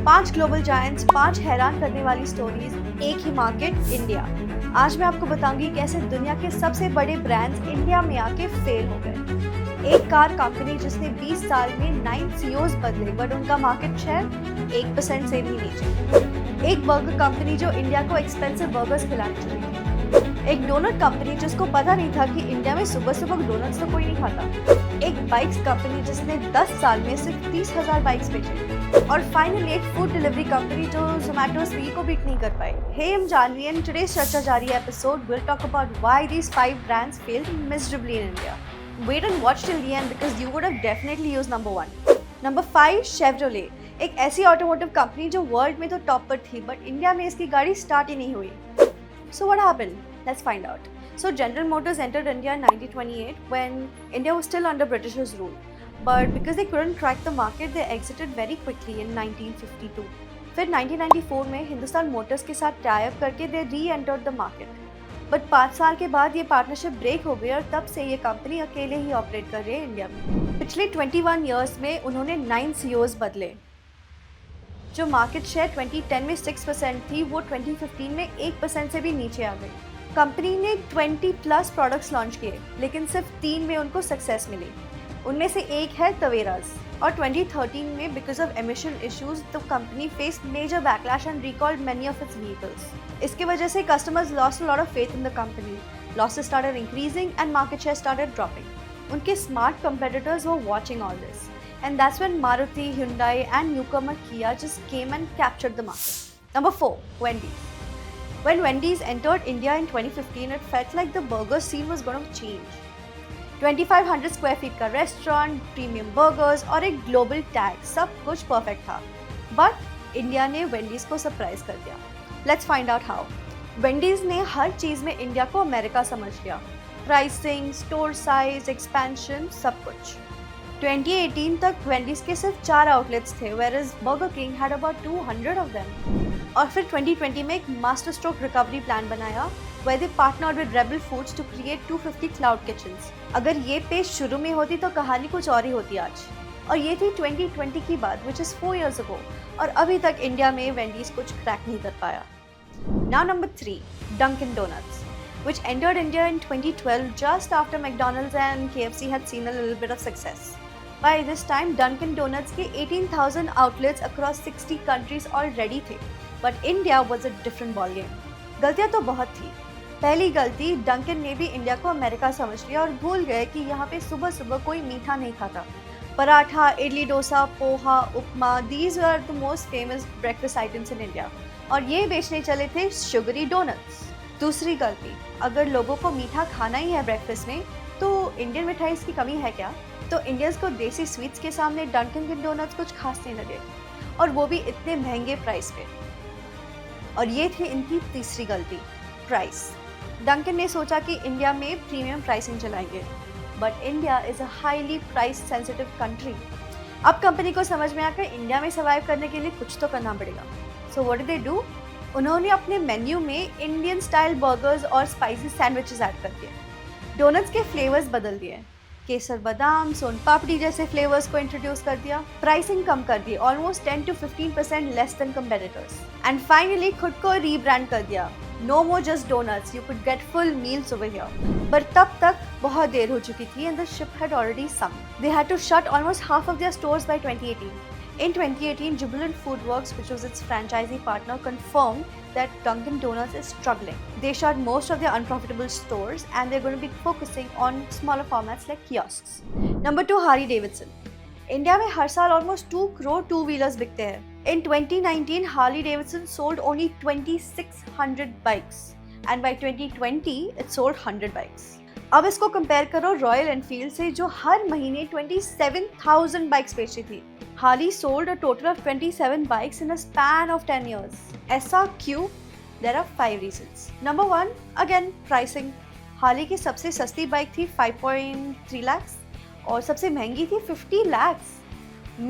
5 global giants, 5 हैरान करने वाली स्टोरीज, एक ही मार्केट, इंडिया। आज मैं आपको बताऊंगी कैसे दुनिया के सबसे बड़े ब्रांड्स इंडिया में आके फेल हो गए। एक कार कंपनी जिसने 20 साल में 9 सीईओज बदले बट उनका मार्केट शेयर 1% से भी नीचे। एक बर्गर कंपनी जो इंडिया को एक्सपेंसिव बर्गर्स खिलाने चली थी। एक डोनट कंपनी जिसको पता नहीं था कि इंडिया में सुबह सुबह डोनट्स तो कोई नहीं खाता। एक बाइक्स कंपनी जिसने 10 साल में सिर्फ 30,000 बाइक्स बेचे। और फाइनली एक फूड डिलीवरी कंपनी जो जोमैटो स्विगी को बीट नहीं कर पाई। हे, I'm Janvi and today's चर्चा जारी episode will talk about why these 5 brands failed miserably in India. Wait and watch till the end because you would have definitely used number 1. Number 5, Chevrolet, एक ऐसी automotive company जो world में तो top पर थी but India में इसकी गाड़ी स्टार्ट ही नहीं हुई। So what happened? Let's find out. So General Motors entered India in 1928 when India was still under Britishers rule. But because they couldn't crack the market, they exited very quickly in 1952. फिर 1994 में Hindustan Motors के साथ tie up करके they re-entered the market. But 5 साल के बाद ये partnership break हो गई और तब से ये कंपनी अकेले ही ऑपरेट कर रही है इंडिया में। पिछले 21 ईयर्स में उन्होंने 9 सीईओज बदले। जो मार्केट शेयर 2010 में 6% थी वो 2015 में 1% से भी नीचे आ गई। कंपनी ने 20 प्लस प्रोडक्ट्स लॉन्च किए लेकिन सिर्फ 3 में उनको सक्सेस मिली। उनमें से एक है तवेराज। और 2013 में because of emission issues the company faced major backlash and recalled many of its vehicles. इसकी वजह से customers lost a lot of faith in the company, losses started increasing and market share started dropping. उनके smart competitors were watching all this and that's when Maruti, Hyundai and newcomer Kia just came and captured the market. Number 4, Wendy's. When Wendy's entered India in 2015, it felt like the burger scene was going to change. 2500 square feet का restaurant, premium burgers और एक global tag, सब कुछ perfect था। But India ने Wendy's को surprise कर दिया। Let's find out how. Wendy's ने हर चीज़ में इंडिया को अमेरिका समझ लिया। Pricing, store size, expansion, सब कुछ। 2018 तक वेंडीज के सिर्फ 4 आउटलेट्स थे whereas Burger King had about 200 of them. और फिर 2020 में एक मास्टर स्ट्रोक रिकवरी प्लान बनाया where they partnered with Rebel Foods to create 250 cloud kitchens. अगर ये पेज शुरू में होती तो कहानी कुछ और ही होती आज। और ये थी 2020 की बात which is 4 years ago और अभी तक इंडिया में वेंडीज कुछ क्रैक नहीं कर पाया। Now number 3, Dunkin' Donuts, which entered India in 2012 just after McDonald's and KFC had seen a little bit of success. By this time, Dunkin' Donuts के 18,000 outlets across 60 countries already थे, but India was a different ballgame. गलतियाँ तो बहुत थी। पहली गलती, Dunkin' ने भी इंडिया को अमेरिका समझ लिया और भूल गए कि यहाँ पे सुबह सुबह कोई मीठा नहीं खाता। पराठा, इडली डोसा, पोहा, उपमा, these were the most famous breakfast items in India. और ये बेचने चले थे शुगरी डोनट्स। दूसरी गलती, अगर लोगों को मीठा खाना ही है ब्रेकफास्ट में, तो इंडियन मिठाई की कमी है क्या? तो इंडियंस को देसी स्वीट्स के सामने डंकिन के डोनट्स कुछ खास नहीं लगे और वो भी इतने महंगे प्राइस पे। और ये थी इनकी तीसरी गलती, प्राइस। डंकिन ने सोचा कि इंडिया में प्रीमियम प्राइसिंग चलाएंगे but India is a highly price sensitive country. अब कंपनी को समझ में आकर इंडिया में सर्वाइव करने के लिए कुछ तो करना पड़ेगा। So what did they do? उन्होंने अपने मेन्यू में इंडियन स्टाइल बर्गर्स और स्पाइसी सैंडविचेस ऐड कर दिए। डोनट्स के फ्लेवर्स बदल दिए, केसर बादाम, सोन पापड़ी जैसे फ्लेवर्स को इंट्रोड्यूस कर दिया, प्राइसिंग कम कर दी, almost 10 to 15% less than competitors, and finally खुद को रीब्रांड कर दिया। No more just donuts, you could get full meals over here. But तब तक बहुत देर हो चुकी थी and the ship had already sunk. They had to shut almost half of their stores by 2018. In 2018, Jubilant Foodworks, which was its franchisee partner, confirmed that Dunkin' Donuts is struggling. They shut most of their unprofitable stores and they're going to be focusing on smaller formats like kiosks. Number 2, Harley Davidson. India में हर साल almost 2 crore two-wheelers बिकते हैं. In 2019, Harley Davidson sold only 2,600 bikes and by 2020, it sold 100 bikes. अब इसको compare करो royal Enfield से जो हर महीने 27,000 बाइक्स बेचती थी। Harley sold a total of 27 bikes in a span of 10 years. ऐसा क्यों? There are 5 reasons. Number 1, again pricing. Harley की सबसे सस्ती बाइक थी 5.3 lakhs और सबसे महंगी थी 50 lakhs.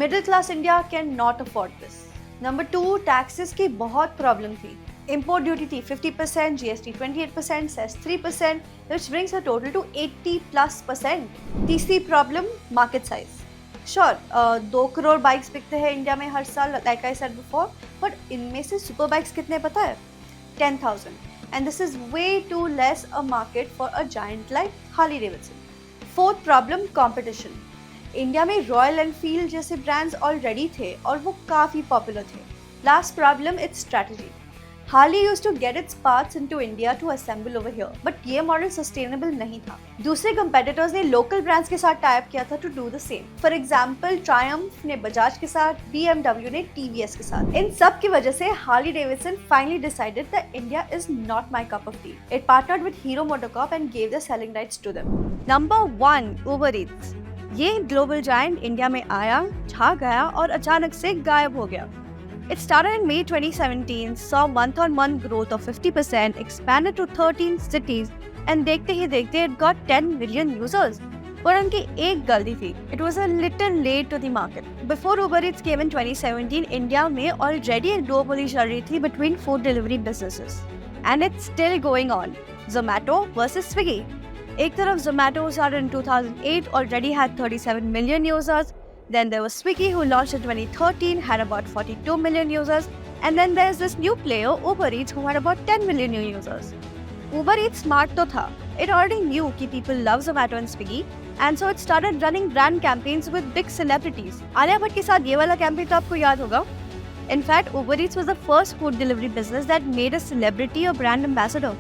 Middle class India can not afford this. Number 2, taxes की बहुत प्रॉब्लम थी। Import duty थी 50%, GST 28%, cess 3%, which brings the total to 80+%. तीसरी problem, market size. Sure 2 crore bikes बिकते हैं इंडिया में हर साल, like I said before, but इनमें से सुपर बाइक्स कितने पता है? 10,000. And this is way too less a market for a giant like Harley Davidson. Fourth problem, competition. India में रॉयल एनफील्ड जैसे ब्रांड्स ऑलरेडी थे और वो काफ़ी पॉपुलर थे. Last problem, it's strategy. Harley used to get its parts into India to assemble over here, but ये model sustainable नहीं था. दूसरे कंपेटिटर्स ने लोकल ब्रांड्स के साथ टाई अप किया था to do the same. For example, Triumph ने बजाज के साथ, BMW ने TVS के साथ. इन सब की वजह से Harley Davidson finally decided that India is not my cup of tea. It partnered with Hero MotoCorp and gave the selling rights to them. Number 1, Uber Eats. ये ग्लोबल जायंट इंडिया में आया, छा गया और अचानक से गायब हो गया. It started in May 2017, saw month-on-month growth of 50%, expanded to 13 cities, and देखते ही देखते it got 10 million users. पर उनकी एक गलती थी. It was a little late to the market. Before Uber Eats came in 2017, India में already एक duopoly चल रही थी between food delivery businesses, and it's still going on. Zomato versus Swiggy. एक तरफ Zomato started in 2008, already had 37 million users. Then there was Swiggy, who launched in 2013, had about 42 million users. And then there's this new player, Uber Eats, who had about 10 million new users. Uber Eats smart तो था. It already knew कि people love Zomato and Swiggy, and so it started running brand campaigns with big celebrities. Alia Bhatt के साथ ये वाला campaign तो आपको याद होगा. In fact, Uber Eats was the first food delivery business that made a celebrity a brand ambassador.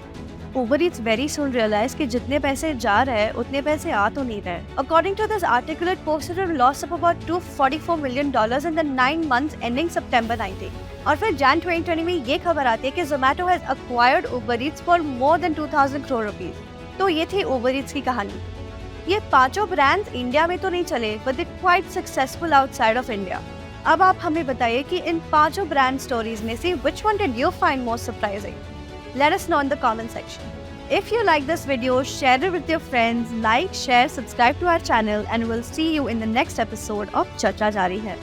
Uber Eats very soon realized कि जितने पैसे जा रहे हैं उतने पैसे आ तो नहीं रहे. According to this article, it posted a loss of about $244 million in the 9 months ending September 19. और फिर Jan 2020 में ये खबर आती है कि Zomato has acquired Uber Eats for more than 2,000 crore rupees. तो ये थी Uber Eats की कहानी. ये पांचों ब्रांड्स इंडिया में तो नहीं चले, but they're quite successful outside of India. अब आप हमें बताइए कि इन पांचों ब्रांड स्टोरीज में से which one did you find most surprising? Let us know in the comment section. If you like this video, share it with your friends, like, share, subscribe to our channel, and we'll see you in the next episode of Charcha Jari Hai.